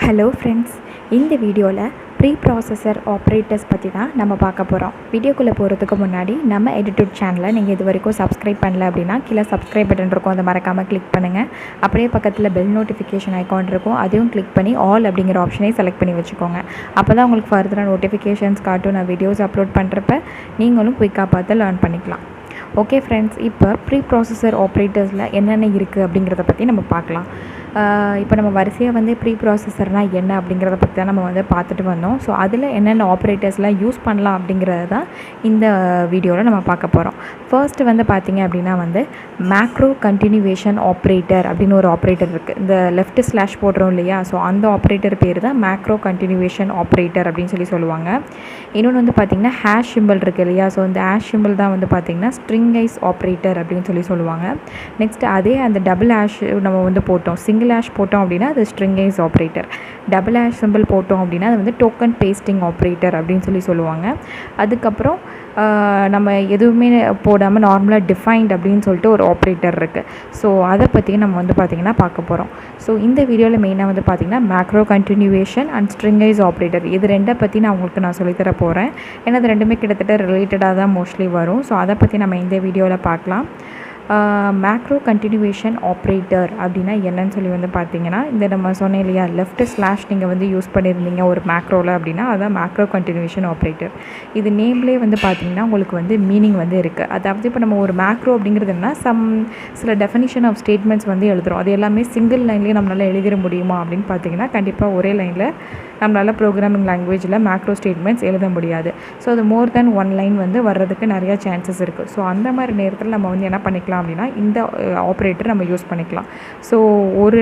Hello friends, இந்த வீடியோவில் ப்ரீப்ராசஸர் operators பற்றி தான் நம்ம பார்க்க போகிறோம். வீடியோக்குள்ளே போகிறதுக்கு முன்னாடி நம்ம EduTut சேனலை நீங்கள் இது வரைக்கும் சப்ஸ்கிரைப் பண்ணல அப்படின்னா கீழே சப்ஸ்கிரைப் பட்டன் இருக்கும், அதை மறக்காமல் கிளிக் பண்ணுங்கள். அப்படியே பக்கத்தில் பெல் நோட்டிஃபிகேஷன் ஐக்கான் இருக்கும், அதையும் கிளிக் பண்ணி ஆல் அப்படிங்கிற ஆப்ஷனை செலக்ட் பண்ணி வச்சுக்கோங்க. அப்போ தான் உங்களுக்கு ஃபர்தராக நோட்டிஃபிகேஷன்ஸ் காட்டும். நான் வீடியோஸ் அப்லோட் பண்ணுறப்ப நீங்களும் குயிக்காக பார்த்து லேர்ன் பண்ணிக்கலாம். ஓகே ஃப்ரெண்ட்ஸ், இப்போ ப்ரீப்ராசஸர் ஆப்ரேட்டர்ஸில் என்னென்ன இருக்குது அப்படிங்கிறத பற்றி நம்ம பார்க்கலாம். இப்போ நம்ம வரிசையாக ப்ரீப்ராசஸர்னால் என்ன அப்படிங்கிறத பற்றி தான் நம்ம பார்த்துட்டு வந்தோம். ஸோ அதில் என்னென்ன ஆப்ரேட்டர்ஸ்லாம் யூஸ் பண்ணலாம் அப்படிங்கிறது தான் இந்த வீடியோவில் நம்ம பார்க்க போகிறோம். ஃபர்ஸ்ட்டு பார்த்திங்க அப்படின்னா மேக்ரோ கண்டினியூவேஷன் ஆப்ரேட்டர் அப்படின்னு ஒரு ஆப்ரேட்டர் இருக்குது. இந்த லெஃப்ட் ஸ்லாஷ் போடுறோம் இல்லையா, ஸோ அந்த ஆப்ரேட்டர் பேர் தான் மேக்ரோ கண்டினியூவேஷன் ஆப்ரேட்டர் அப்படின்னு சொல்லுவாங்க. இன்னொன்று பார்த்திங்கன்னா ஹேஷ் சிம்பிள் இருக்குது இல்லையா, ஸோ இந்த ஹேஷ் சிம்பிள் தான் பார்த்திங்கன்னா ஸ்ட்ரிங்கைஸ் ஆப்ரேட்டர் அப்படின்னு சொல்லுவாங்க. நெக்ஸ்ட் அதே அந்த டபுள் ஹேஷ் நம்ம போட்டோம், சிங்கிள் ஹேஷ் போட்டோம் அப்படின்னா அது ஸ்ட்ரிங்கைஸ் ஆப்ரேட்டர். டபுள் ஹேஷ் சிம்பிள் போட்டோம் அப்படின்னா அது டோக்கன் பேஸ்டிங் ஆப்ரேட்டர் அப்படின்னு சொல்லுவாங்க. அதுக்கப்புறம் நம்ம எதுவுமே போடாமல் நார்மலாக டிஃபைன்ட் அப்படின்னு சொல்லிட்டு ஒரு ஆப்ரேட்டர் இருக்குது. ஸோ அதை பற்றி நம்ம பார்த்திங்கன்னா பார்க்க போகிறோம். ஸோ இந்த வீடியோவில் மெயினாக பார்த்திங்கன்னா மேக்ரோ கண்டினியூவேஷன் அண்ட் ஸ்ட்ரிங்கைஸ் ஆப்ரேட்டர் இது ரெண்டை பற்றி நான் சொல்லித்தர போகிறேன். ஏன்னா அது ரெண்டுமே கிட்டத்தட்ட ரிலேட்டடாக தான் மோஸ்ட்லி வரும். ஸோ அதை பற்றி நம்ம இந்த வீடியோவில் பார்க்கலாம். மேக்ரோ கண்டினியூவேஷன் ஆப்ரேட்டர் அப்படின்னா என்னன்னு சொல்லி பார்த்தீங்கன்னா, இந்த நம்ம சொன்னேன் இல்லையா, லெஃப்ட் ஸ்லாஷ் நீங்கள் யூஸ் பண்ணியிருந்தீங்க ஒரு மேக்ரோவில் அப்படின்னா அதுதான் மேக்ரோ கண்டினியூவேஷன் ஆப்ரேட்டர். இது நேம்லேயே பார்த்தீங்கன்னா உங்களுக்கு மீனிங் இருக்குது. அதாவது இப்போ நம்ம ஒரு மேக்ரோ அப்படிங்கிறதுனா சில டெஃபினிஷன் ஆஃப் ஸ்டேட்மெண்ட்ஸ் எழுதுகிறோம். அது எல்லாமே சிங்கிள் லைன்லேயே நம்மளால் எழுதிட முடியுமா அப்படின்னு பார்த்தீங்கன்னா கண்டிப்பாக ஒரே லைனில் நம்மளால் ப்ரோக்ராமிங் லாங்குவேஜில் மேக்ரோ ஸ்டேட்மெண்ட்ஸ் எழுத முடியாது. ஸோ அது மோர் தென் ஒன் லைன் வர்றதுக்கு நிறையா சான்சஸ் இருக்குது. ஸோ அந்த மாதிரி நேரத்தில் நம்ம என்ன பண்ணிக்கலாம் அப்படின்னா இந்த ஆப்ரேட்டர் நம்ம யூஸ் பண்ணிக்கலாம். ஸோ ஒரு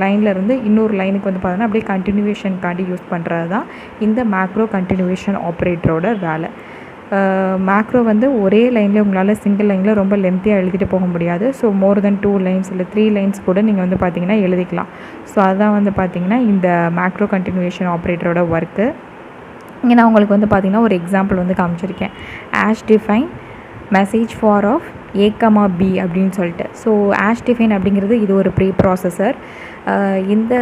லைன்லேருந்து இன்னொரு லைனுக்கு பார்த்தீங்கன்னா அப்படியே கண்டினியூவேஷனுக்காண்டி யூஸ் பண்ணுறது தான் இந்த மேக்ரோ கண்டினியூவேஷன் ஆப்ரேட்டரோட வேலை. மேக்ரோ ஒரே லைனில் உங்களால் சிங்கிள் லைனில் ரொம்ப லென்த்தியாக எழுதிட்டு போக முடியாது. ஸோ மோர் தென் 2 லைன்ஸ் இல்லை 3 லைன்ஸ் கூட நீங்கள் பார்த்தீங்கன்னா எழுதிக்கலாம். ஸோ அதுதான் பார்த்தீங்கன்னா இந்த மேக்ரோ கண்டினியூவேஷன் ஆப்ரேட்டரோட ஒர்க்கு. இங்கே நான் உங்களுக்கு பார்த்தீங்கன்னா ஒரு எக்ஸாம்பிள் காமிச்சிருக்கேன். Hash define message for of A, B அப்படின்னு சொல்லிட்டு. ஸோ ஆஷ் டிஃபைன் அப்படிங்கிறது இது ஒரு ப்ரீப்ராசஸர். இந்த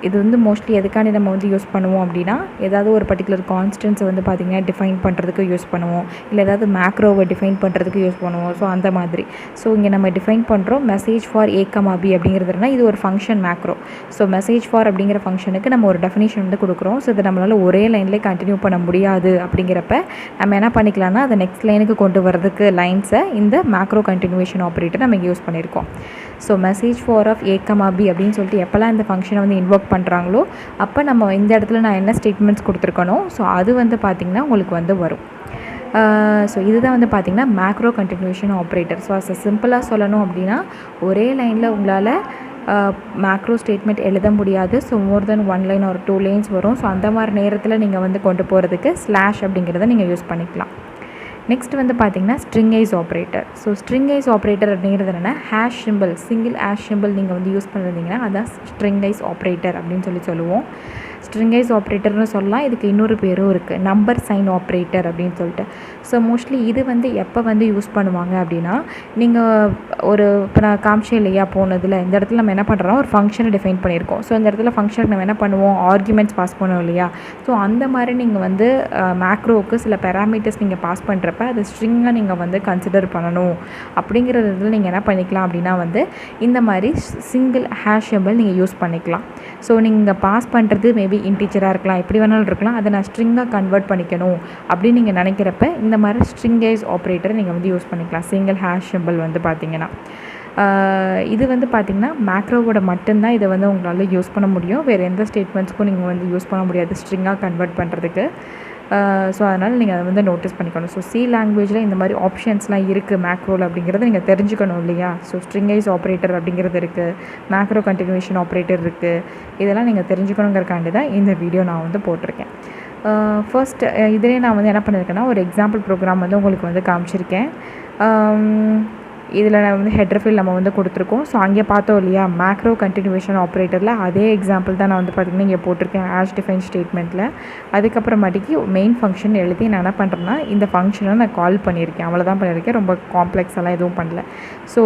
இது மோஸ்ட்லி எதுக்காண்டி நம்ம யூஸ் பண்ணுவோம் அப்படின்னா, ஏதாவது ஒரு பர்டிகுலர் கான்ஸ்டன்ஸை பார்த்திங்கன்னா டிஃபைன் பண்ணுறதுக்கு யூஸ் பண்ணுவோம், இல்லை ஏதாவது மேக்ரோவை டிஃபைன் பண்ணுறதுக்கு யூஸ் பண்ணுவோம். ஸோ அந்த மாதிரி. ஸோ இங்கே நம்ம டிஃபைன் பண்ணுறோம் மெசேஜ் ஃபார் A, B அப்படிங்கிறதுனா இது ஒரு function macro. So message for அப்படிங்கிற ஃபங்க்ஷனுக்கு நம்ம ஒரு டெஃபினிஷன் கொடுக்குறோம். ஸோ இதை நம்மளால் ஒரே லைன்லேயே கண்டினியூ பண்ண முடியாது. அப்படிங்கிறப்ப நம்ம என்ன பண்ணிக்கலாம்னா அதை நெக்ஸ்ட் லைனுக்கு கொண்டு வரதுக்கு லைன்ஸை இந்த மேக்ரோ கண்டினியூவேஷன் ஆப்ரேட்டர் நம்ம யூஸ் பண்ணியிருக்கோம். So message for of A, B அப்படின்னு சொல்லிட்டு எப்போல்லாம் இந்த ஃபங்க்ஷனை இன்வோக் பண்ணுறாங்களோ அப்போ நம்ம இந்த இடத்துல நான் என்ன ஸ்டேட்மெண்ட்ஸ் கொடுத்துருக்கணும், ஸோ அது பார்த்திங்கன்னா உங்களுக்கு வரும். ஸோ இதுதான் பார்த்திங்கன்னா macro continuation operator. So as சிம்பிளாக சொல்லணும் அப்படின்னா ஒரே லைனில் உங்களால் மேக்ரோ ஸ்டேட்மெண்ட் எழுத முடியாது. ஸோ மோர் தென் 1 லைன் ஒரு 2 லைன்ஸ் வரும். ஸோ அந்த மாதிரி நேரத்தில் நீங்கள் கொண்டு போகிறதுக்கு ஸ்லாஷ் அப்படிங்கிறத நீங்கள் யூஸ் பண்ணிக்கலாம். நெக்ஸ்ட் பார்த்திங்கன்னா ஸ்ட்ரிங்கைஸ் ஆப்ரேட்டர். ஸோ ஸ்ட்ரிங்கைஸ் ஆப்ரேட்டர் அப்படிங்கிறது என்னென்னா hash simple, single hash simple நீங்கள் யூஸ் பண்ணிருந்தீங்கன்னா அதான் ஸ்ட்ரிங்கைஸ் ஆப்ரேட்டர் அப்படின்னு சொல்லுவோம். ஸ்ட்ரிங்கைஸ் ஆப்ரேட்டர்னு சொல்லலாம். இதுக்கு இன்னொரு பேரும் இருக்குது, நம்பர் சைன் ஆப்ரேட்டர் அப்படின்னு சொல்லிட்டு. ஸோ மோஸ்ட்லி இது எப்போ யூஸ் பண்ணுவாங்க அப்படின்னா, நீங்கள் இப்போ நான் காமிச்சேன் இல்லையா போனதில், இந்த இடத்துல நம்ம என்ன பண்ணுறோம், ஒரு ஃபங்க்ஷனை டிஃபைன் பண்ணியிருக்கோம். ஸோ இந்த இடத்துல ஃபங்க்ஷனுக்கு நம்ம என்ன பண்ணுவோம், ஆர்குமெண்ட்ஸ் பாஸ் பண்ணுவோம் இல்லையா. ஸோ அந்த மாதிரி நீங்கள் மேக்ரோவுக்கு சில பேராமீட்டர்ஸ் நீங்கள் பாஸ் பண்ணுறப்ப அது ஸ்ட்ரிங்காக நீங்கள் கன்சிடர் பண்ணணும். அப்படிங்கிற இதில் நீங்கள் என்ன பண்ணிக்கலாம் அப்படின்னா இந்த மாதிரி சிங்கிள் ஹேஷ் சிம்பிள் நீங்கள் யூஸ் பண்ணிக்கலாம். ஸோ நீங்கள் பாஸ் பண்ணுறது மேபி இன்டீஜராக இருக்கலாம், எப்படி வேணாலும் இருக்கலாம். அதை நான் ஸ்ட்ரிங்காக கன்வெர்ட் பண்ணிக்கணும் அப்படின்னு நீங்கள் நினைக்கிறப்ப இந்த மாதிரி ஸ்ட்ரிங்கைஸ் ஆப்ரேட்டரை நீங்கள் யூஸ் பண்ணிக்கலாம். சிங்கிள் ஹேஷ் சிம்பிள் பார்த்திங்கன்னா இது பார்த்திங்கன்னா மேக்ரோவோட மட்டும்தான் இதை உங்களால் யூஸ் பண்ண முடியும். வேறு எந்த ஸ்டேட்மெண்ட்ஸ்க்கும் நீங்கள் யூஸ் பண்ண முடியாது ஸ்ட்ரிங்காக கன்வெர்ட் பண்ணுறதுக்கு. ஸோ அதனால் நீங்கள் அதை நோட்டீஸ் பண்ணிக்கணும். ஸோ சி லாங்குவேஜில் இந்த மாதிரி ஆப்ஷன்ஸ்லாம் இருக்குது மேக்ரோவில் அப்படிங்கிறத நீங்கள் தெரிஞ்சுக்கணும் இல்லையா. ஸோ ஸ்ட்ரிங்கைஸ் ஆப்ரேட்டர் அப்படிங்கிறது இருக்குது, மேக்ரோ கண்டினியூவேஷன் ஆப்ரேட்டர் இருக்குது. இதெல்லாம் நீங்கள் தெரிஞ்சுக்கணுங்கிறக்காண்டி தான் இந்த வீடியோ நான் போட்டிருக்கேன். ஃபர்ஸ்ட் இதிலே நான் என்ன பண்ணியிருக்கேன்னா ஒரு எக்ஸாம்பிள் ப்ரோக்ராம் உங்களுக்கு காமிச்சிருக்கேன். இதில் நான் வந்து ஹெடர் ஃபைல் நம்ம வந்து கொடுத்துருக்கோம். ஸோ அங்கே பார்த்தோம் இல்லையா மேக்ரோ கண்டினியூவேஷன் ஆப்ரேட்டரில் அதே எக்ஸாம்பிள் தான் நான் வந்து பார்த்திங்கன்னா இங்கே போட்டிருக்கேன் ஆஷ் டிஃபைன் ஸ்டேட்மெண்ட்டில். அதுக்கப்புறமாட்டிக்கு மெயின் ஃபங்க்ஷன் எழுதி நான் என்ன பண்ணுறேன்னா இந்த ஃபங்க்ஷனை நான் கால் பண்ணியிருக்கேன், அவ்வளோதான் பண்ணியிருக்கேன், ரொம்ப காம்ப்ளெக்ஸெல்லாம் எதுவும் பண்ணல. ஸோ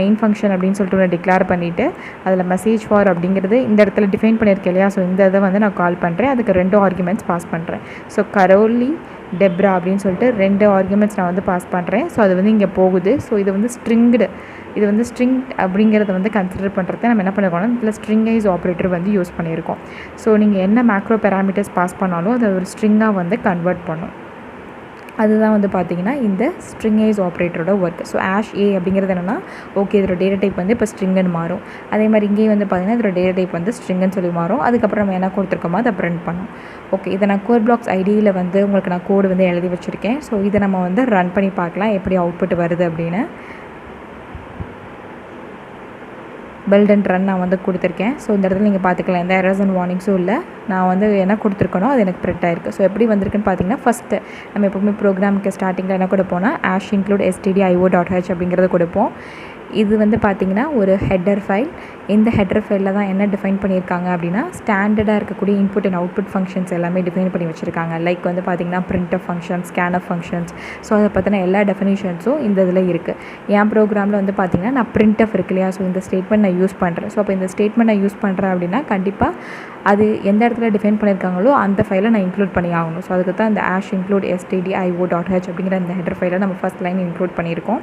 மெயின் ஃபங்க்ஷன் அப்படின்னு சொல்லிட்டு நான் டிக்ளேர் பண்ணிவிட்டு அதில் மெசேஜ் ஃபார் அப்படிங்கிறது இந்த இடத்துல டிஃபைன் பண்ணியிருக்கேன் இல்லையா. ஸோ இந்த இதை வந்து நான் கால் பண்ணுறேன், அதுக்கு 2 ஆர்குமெண்ட்ஸ் பாஸ் பண்ணுறேன். ஸோ கரோலி டெப்ரா அப்படின்னு சொல்லிட்டு 2 ஆர்குமெண்ட்ஸ் நான் வந்து பாஸ் பண்ணுறேன். ஸோ அது வந்து இங்கே போகுது. ஸோ இது வந்து ஸ்ட்ரிங்டு, இது வந்து ஸ்ட்ரிங் அப்படிங்கிறத வந்து கன்சிடர் பண்ணுறது நம்ம என்ன பண்ணிருக்கோம்னா இதில் ஸ்ட்ரிங்கைஸ் ஆப்ரேட்டர் வந்து யூஸ் பண்ணியிருக்கோம். ஸோ நீங்கள் என்ன மேக்ரோ பேராமீட்டர்ஸ் பாஸ் பண்ணாலும் அதை ஒரு ஸ்ட்ரிங்காக வந்து கன்வெர்ட் பண்ணும். அதுதான் வந்து பார்த்திங்கன்னா இந்த ஸ்ட்ரிங்கைஸ் ஆப்ரேட்டரோட ஒர்க். ஸோ ஆஷ் ஏ அப்படிங்கிறது என்னென்னா ஓகே இதோட டேட்டா டைப் வந்து இப்போ ஸ்ட்ரிங்குன்னு மாறும். அதே மாதிரி இங்கேயும் வந்து பார்த்திங்கன்னா இதோட டேட்டா டைப் வந்து ஸ்ட்ரிங்குன்னு சொல்லி மாறும். அதுக்கப்புறம் நம்ம என்ன கொடுத்துருக்கோமோ அதை பிரிண்ட் பண்ணும். ஓகே, இதை நான் கோட் பிளாக்ஸ் ஐடியில் வந்து உங்களுக்கு நான் கோடு வந்து எழுதி வச்சுருக்கேன். ஸோ இதை நம்ம வந்து ரன் பண்ணி பார்க்கலாம் எப்படி அவுட்புட் வருது அப்படின்னு. பில்ட் அண்ட் ரன் நான் வந்து கொடுத்துருக்கேன். ஸோ இந்த இடத்துல நீங்கள் பார்த்துக்கலாம் எந்த எரர்ஸ் அண்ட் வார்னிங்ஸும் இல்லை. நான் வந்து என்ன கொடுத்துருக்கனோ அது எனக்கு பிரிண்ட் ஆயிருக்கு. ஸோ எப்படி வந்திருக்குன்னு பார்த்தீங்கன்னா ஃபஸ்ட்டு நம்ம எப்போவுமே ப்ரோக்ராமுக்கு ஸ்டார்டிங்கில் என்ன கொடுப்போம்னா ஆஷ் இன்க்ளூட் stdio.h அப்படிங்கிறத கொடுப்போம். இது வந்து பார்த்திங்கன்னா ஒரு ஹெட்டர் ஃபைல். இந்த ஹெட்டர் ஃபைலில் தான் என்ன டிஃபைன் பண்ணியிருக்காங்க அப்படின்னா ஸ்டாண்டர்டாக இருக்கக்கூடிய இன்புட் அண்ட் அவுட்புட் ஃபங்க்ஷன்ஸ் எல்லாமே டிஃபைன் பண்ணி வச்சுருக்காங்க. லைக் வந்து பார்த்திங்கன்னா printf functions, scanf functions. So அதை பற்றின எல்லா டெஃபினிஷன்ஸும் இந்த இதில் இருக்குது. என் ப்ரோக்ராமில் வந்து பார்த்திங்கன்னா நான் பிரிண்ட்எஃப் இருக்கு இல்லையா, ஸோ இந்த ஸ்டேட்மெண்ட் நான் யூஸ் பண்ணுறேன். ஸோ அப்போ இந்த ஸ்டேட்மெண்ட் நான் யூஸ் பண்ணுறேன் அப்படின்னா கண்டிப்பாக அது எந்த இடத்துல டிஃபைன் பண்ணியிருக்காங்களோ அந்த ஃபைலை நான் இன்க்ளூட் பண்ணி ஆகணும். ஸோ அதுக்கு தான் இந்த ஆஷ் இன்க்ளூட் stdio.h அப்படிங்கிற இந்த ஹெட்டர் ஃபைலை நம்ம ஃபஸ்ட் லைன் இன்க்ளூட் பண்ணியிருக்கோம்.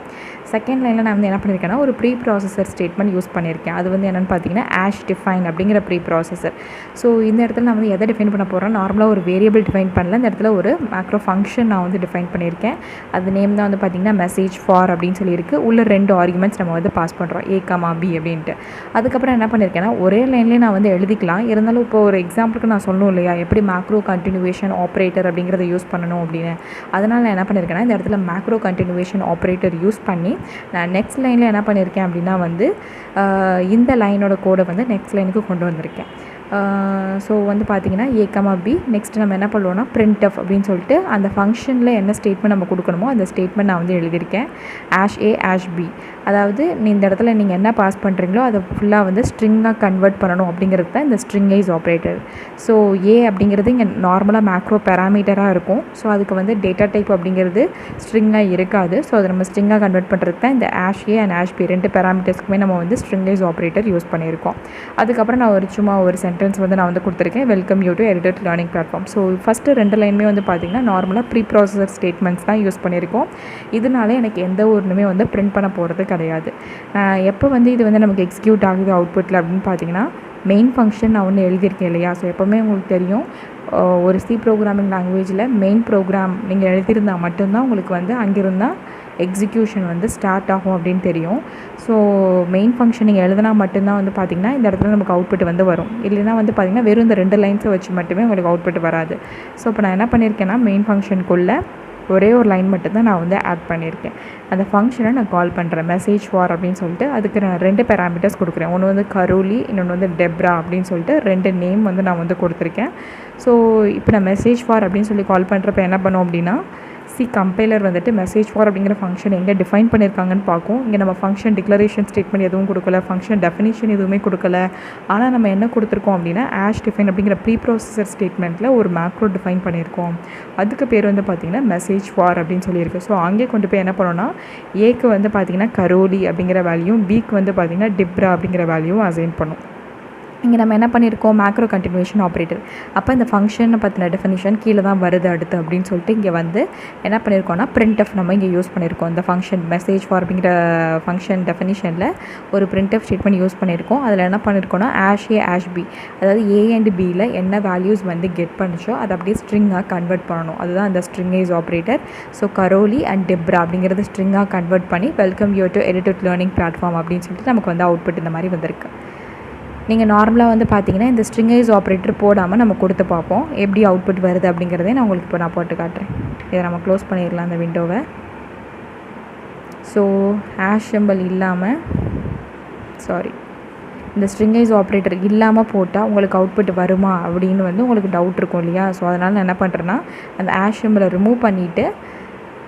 செகண்ட் லைனில் நான் வந்து என்ன பண்ணியிருக்கேன்னா ஒரு ப்ரீ ப்ராசஸர் ஸ்டேட்மெண்ட் யூஸ் பண்ணியிருக்கேன். அது வந்து என்னென்னு பார்த்தீங்கன்னா ஆஷ் டிஃபைன் அப்படிங்கிற ப்ரீ ப்ராசஸர். ஸோ இந்த இடத்துல நான் வந்து எதை டிஃபைன் பண்ண போகிறேன், நார்மலாக ஒரு வேரியபிள் டிஃபைன் பண்ணல, இந்த இடத்துல ஒரு மேக்ரோ ஃபங்க்ஷன் நான் வந்து டிஃபைன் பண்ணியிருக்கேன். அது நேம் தான் வந்து பார்த்திங்கன்னா மெசேஜ் ஃபார் அப்படின்னு சொல்லியிருக்கு. உள்ள 2 ஆர்குமெண்ட்ஸ் நம்ம வந்து பாஸ் பண்ணுறோம் A, B அப்படின்ட்டு. அதுக்கப்புறம் என்ன பண்ணியிருக்கேன்னா ஒரே லைன்லேயே நான் வந்து எழுதிக்கலாம். இருந்தாலும் இப்போ ஒரு எக்ஸாம்பிளுக்கு நான் சொல்லணும் இல்லையா எப்படி மேக்ரோ கண்டினியூவேஷன் ஆப்ரேட்டர் அப்படிங்கிறத யூஸ் பண்ணணும் அப்படின்னு. அதனால் நான் என்ன பண்ணியிருக்கேன்னா இந்த இடத்துல மேக்ரோ கண்டினியூவேஷன் ஆப்ரேட்டர் யூஸ் பண்ணி நான் நெக்ஸ்ட் லைனில் என்ன பண்ணியிருக்கேன் அப்படின்னா வந்து இந்த லைனோட கோடை வந்து நெக்ஸ்ட் லைனுக்கு கொண்டு வந்திருக்கேன். ஸோ வந்து பார்த்திங்கன்னா A, B நெக்ஸ்ட் நம்ம என்ன பண்ணுவோம்னா printf அப்படின்னு சொல்லிட்டு அந்த ஃபங்க்ஷனில் என்ன ஸ்டேட்மெண்ட் நம்ம கொடுக்கணுமோ அந்த ஸ்டேட்மெண்ட் நான் வந்து எழுதியிருக்கேன். ஆஷ் ஏ ஆஷ் பி, அதாவது இந்த இடத்துல நீங்கள் என்ன பாஸ் பண்ணுறீங்களோ அதை ஃபுல்லாக வந்து ஸ்ட்ரிங்காக கன்வெர்ட் பண்ணணும் அப்படிங்கிறது தான் இந்த ஸ்ட்ரிங்கைஸ் ஆப்ரேட்டர். ஸோ ஏ அப்படிங்கிறது இங்கே நார்மலாக மேக்ரோ பேராமீட்டராக இருக்கும். ஸோ அதுக்கு வந்து டேட்டா டைப் அப்படிங்கிறது ஸ்ட்ரிங்காக இருக்காது. ஸோ அதை நம்ம ஸ்ட்ரிங்காக கன்வெர்ட் பண்ணுறது தான் இந்த hash A and hash B 2 பேராமீட்டர்ஸ்க்குமே நம்ம வந்து ஸ்ட்ரிங்கைஸ் ஆப்ரேட்டர் யூஸ் பண்ணியிருக்கோம். அதுக்கப்புறம் நான் சும்மா ஒரு சென்டென்ஸ் வந்து நான் வந்து கொடுத்துருக்கேன், welcome you to EduTut learning platform. So first 2 லைனுமே வந்து பார்த்திங்கன்னா நார்மலாக ப்ரீ ப்ராசஸர் ஸ்டேட்மெண்ட்ஸ் தான் யூஸ் பண்ணியிருக்கோம். இதனால எனக்கு எந்த ஒன்றுமே வந்து பிரிண்ட் பண்ண போகிறது கிடையாது. எப்போ வந்து இது வந்து நமக்கு எக்ஸிக்யூட் ஆகுது அவுட்புட்டில் அப்படின்னு பார்த்தீங்கன்னா மெயின் ஃபங்க்ஷன் நான் ஒன்று எழுதியிருக்கேன் இல்லையா. ஸோ எப்போவுமே உங்களுக்கு தெரியும் ஒரு சி ப்ரோக்ராமிங் லாங்குவேஜில் மெயின் ப்ரோக்ராம் நீங்கள் எழுதியிருந்தால் மட்டும்தான் உங்களுக்கு வந்து அங்கிருந்தால் எக்ஸிக்யூஷன் வந்து ஸ்டார்ட் ஆகும் அப்படின்னு தெரியும். ஸோ மெயின் ஃபங்க்ஷன் நீங்கள் எழுதினா மட்டும்தான் வந்து பார்த்திங்கன்னா இந்த இடத்துல நமக்கு அவுட்புட் வந்து வரும். இல்லைனா வந்து பார்த்திங்கன்னா வெறும் இந்த 2 லைன்ஸை வச்சு மட்டுமே உங்களுக்கு அவுட்புட் வராது. ஸோ இப்போ நான் என்ன பண்ணியிருக்கேன்னா மெயின் ஃபங்க்ஷனுக்குள்ளே ஒரே ஒரு லைன் மட்டும்தான் நான் வந்து ஆட் பண்ணியிருக்கேன். அந்த ஃபங்க்ஷனை நான் கால் பண்ணுறேன் மெசேஜ் ஃபார் அப்படின்னு சொல்லிட்டு. அதுக்கு நான் 2 பேராமீட்டர்ஸ் கொடுக்குறேன். ஒன்று வந்து கரோலி, இன்னொன்று வந்து டெப்ரா அப்படின்னு சொல்லிட்டு 2 நேம் வந்து நான் வந்து கொடுத்துருக்கேன். ஸோ இப்போ நான் மெசேஜ் ஃபார் அப்படின்னு சொல்லி கால் பண்ணுறப்ப என்ன பண்ணோம் அப்படின்னா கம்பைலர் வந்துட்டு மெசேஜ் ஃபார் அப்படிங்கிற ஃபங்க்ஷன் எங்கே டிஃபைன் பண்ணியிருக்காங்கன்னு பார்க்கும். இங்கே நம்ம ஃபங்க்ஷன் டிக்ளரேஷன் ஸ்டேட்மெண்ட் எதுவும் கொடுக்கல, ஃபங்க்ஷன் டெஃபினிஷன் எதுவுமே கொடுக்கல. ஆனால் நம்ம என்ன கொடுத்துருக்கோம் அப்படின்னா ஆஷ் டிஃபைன் அப்படிங்கிற ப்ரீ ப்ராசஸர் ஸ்டேட்மெண்ட்டில் ஒரு மேக்ரோ டிஃபைன் பண்ணியிருக்கோம். அதுக்கு பேர் வந்து பார்த்திங்கன்னா மெசேஜ் ஃபார் அப்படின்னு சொல்லியிருக்கு. ஸோ அங்கே கொண்டு போய் என்ன பண்ணோன்னா ஏக்கு வந்து பார்த்திங்கன்னா கரோலி அப்படிங்கிற வேல்யூ, பிக்கு வந்து பார்த்திங்கன்னா டிப்ரா அப்படிங்கிற வேல்யூவும் அசைன் பண்ணும். இங்கே நம்ம என்ன பண்ணியிருக்கோம் மேக்ரோ கண்டினியூவேஷன் ஆப்ரேட்டர். அப்போ இந்த ஃபங்க்ஷனை பற்றின டெஃபினிஷன் கீழே தான் வருது அடுத்து அப்படின்னு சொல்லிட்டு இங்கே வந்து என்ன பண்ணியிருக்கோம்னா printf நம்ம இங்கே யூஸ் பண்ணியிருக்கோம். இந்த ஃபங்க்ஷன் மெசேஜ் ஃபார் அப்படிங்கிற ஃபங்க்ஷன் டெஃபினிஷனில் ஒரு printf ஸ்டேட்மெண்ட் யூஸ் பண்ணியிருக்கோம். அதில் என்ன பண்ணியிருக்கோம்னா ஆஷ் ஏ ஆஷ் பி, அதாவது ஏ அண்ட் பியில் என்ன வேல்யூஸ் வந்து கெட் பண்ணிச்சோ அதை அப்படியே ஸ்ட்ரிங்காக கன்வெர்ட் பண்ணணும். அதுதான் அந்த ஸ்ட்ரிங்கைஸ் operator. So Karoli and Debra அப்படிங்கிறது ஸ்ட்ரிங்காக கன்வெர்ட் பண்ணி welcome you to EduTut learning platform அப்படின்னு சொல்லிட்டு நமக்கு வந்து அவுட்புட் இந்த மாதிரி வந்திருக்கு. நீங்கள் நார்மலாக வந்து பார்த்தீங்கன்னா இந்த ஸ்ட்ரிங்கைஸ் ஆப்ரேட்டர் போடாமல் நம்ம கொடுத்து பார்ப்போம் எப்படி அவுட்புட் வருது அப்படிங்கிறதே நான் உங்களுக்கு இப்போ போட்டு காட்டுறேன். இதை நம்ம க்ளோஸ் பண்ணிடலாம் அந்த விண்டோவை. ஸோ ஹேஷ் சிம்பல் இல்லாமல் இந்த ஸ்ட்ரிங்கைஸ் ஆப்ரேட்டர் இல்லாமல் போட்டால் உங்களுக்கு அவுட்புட் வருமா அப்படின்னு வந்து உங்களுக்கு டவுட் இருக்கும் இல்லையா. ஸோ அதனால் நான் என்ன பண்ணுறேன்னா அந்த ஹேஷ் சிம்பலை ரிமூவ் பண்ணிவிட்டு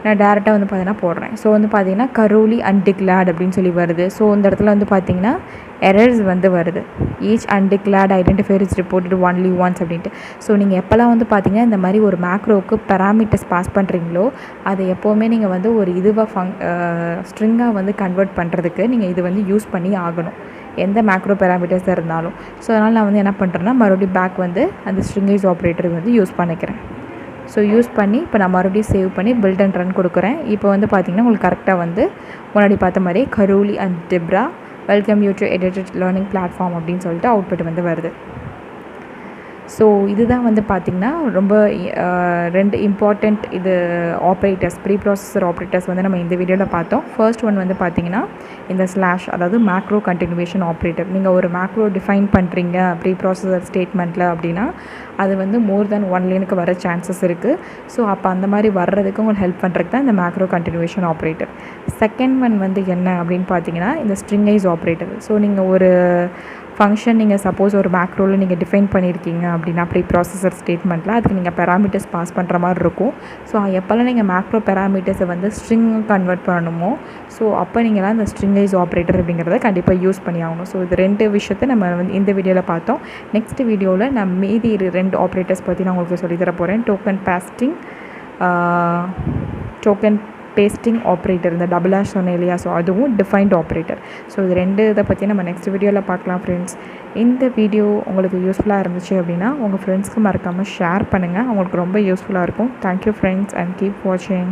நான் டேரெக்டாக வந்து பார்த்தீங்கன்னா போடுறேன். ஸோ வந்து பார்த்தீங்கன்னா கரோலி அன்டிக்ளேர்ட் அப்படின்னு சொல்லி வருது. ஸோ இந்த இடத்துல வந்து பார்த்தீங்கன்னா எரர்ஸ் வந்து வருது. Each undeclared identifier is reported only once அப்படின்ட்டு. ஸோ நீங்கள் எப்போல்லாம் வந்து பார்த்தீங்கன்னா இந்த மாதிரி ஒரு மேக்ரோவுக்கு பேராமீட்டர்ஸ் பாஸ் பண்ணுறீங்களோ அதை எப்போவுமே நீங்கள் வந்து ஒரு இதுவாக ஸ்ட்ரிங்காக வந்து கன்வெர்ட் பண்ணுறதுக்கு நீங்கள் இது வந்து யூஸ் பண்ணி ஆகணும், எந்த மேக்ரோ பேராமீட்டர்ஸாக இருந்தாலும். ஸோ அதனால் நான் வந்து என்ன பண்ணுறேன்னா மறுபடியும் பேக் வந்து அந்த ஸ்ட்ரிங்கைஸ் ஆப்ரேட்டர் வந்து யூஸ் பண்ணிக்கிறேன். ஸோ யூஸ் பண்ணி இப்போ நான் மறுபடியும் சேவ் பண்ணி பில்ட் அண்ட் ரன் கொடுக்குறேன். இப்போ வந்து பார்த்திங்கன்னா உங்களுக்கு கரெக்டாக வந்து முன்னாடி பார்த்த மாதிரி கரோலி அண்ட் டிப்ரா welcome you to edited learning platform அப்படின்னு சொல்லிட்டு அவுட்புட் வந்து வருது. ஸோ இதுதான் வந்து பார்த்திங்கன்னா ரொம்ப 2 இம்பார்ட்டண்ட் இது ஆப்ரேட்டர்ஸ், ப்ரீப்ராசஸர் ஆப்ரேட்டர்ஸ் வந்து நம்ம இந்த வீடியோவில் பார்த்தோம். ஃபர்ஸ்ட் ஒன் வந்து பார்த்திங்கன்னா இந்த ஸ்லாஷ், அதாவது மேக்ரோ கண்டினியூவேஷன் ஆப்ரேட்டர். நீங்கள் ஒரு மேக்ரோ டிஃபைன் பண்ணுறீங்க ப்ரீப்ராசஸர் ஸ்டேட்மெண்ட்டில் அப்படின்னா அது வந்து மோர் தென் 1 லைனுக்கு வர சான்சஸ் இருக்குது. ஸோ அப்போ அந்த மாதிரி வர்றதுக்கு உங்களுக்கு ஹெல்ப் பண்ணுறதுக்கு தான் இந்த macro continuation operator. Second one வந்து என்ன அப்படின்னு பார்த்தீங்கன்னா இந்த ஸ்ட்ரிங்கைஸ் ஆப்ரேட்டர். ஸோ நீங்கள் ஒரு ஃபங்க்ஷன் நீங்கள் சப்போஸ் ஒரு மேக்ரோவில் நீங்கள் டிஃபைன் பண்ணியிருக்கீங்க அப்படின்னா ப்ரீப்ராசஸர் ஸ்டேட்மெண்ட்டில் அதுக்கு நீங்கள் பேராமீட்டர்ஸ் பாஸ் பண்ணுற மாதிரி இருக்கும். ஸோ எப்போல்லாம் நீங்கள் மேக்ரோ பேராமீட்டர்ஸை வந்து ஸ்ட்ரிங் கன்வெர்ட் பண்ணணுமோ ஸோ அப்போ நீங்களாம் இந்த ஸ்ட்ரிங்கைஸ் ஆப்ரேட்டர் அப்படிங்கிறத கண்டிப்பாக யூஸ் பண்ணி ஆகணும். ஸோ இது 2 விஷயத்தை நம்ம வந்து இந்த வீடியோவில் பார்த்தோம். நெக்ஸ்ட் வீடியோவில் நான் மீதி 2 ஆப்ரேட்டர்ஸ் பற்றி நான் உங்களுக்கு சொல்லித்தர போகிறேன். டோக்கன் பேஸ்டிங் ஆப்ரேட்டர், இந்த டபுள் ஆஷ் சொன்னேன் இல்லையா, ஸோ அதுவும் டிஃபைன்ட் ஆப்ரேட்டர். ஸோ இது 2 இதை பற்றி நம்ம நெக்ஸ்ட் வீடியோவில் பார்க்கலாம் ஃப்ரெண்ட்ஸ். இந்த வீடியோ உங்களுக்கு யூஸ்ஃபுல்லாக இருந்துச்சு அப்படின்னா உங்கள் ஃப்ரெண்ட்ஸ்க்கு மறக்காமல் ஷேர் பண்ணுங்கள், அவங்களுக்கு ரொம்ப யூஸ்ஃபுல்லாக இருக்கும். தேங்க்யூ ஃப்ரெண்ட்ஸ் அண்ட் கீப் வாட்சிங்.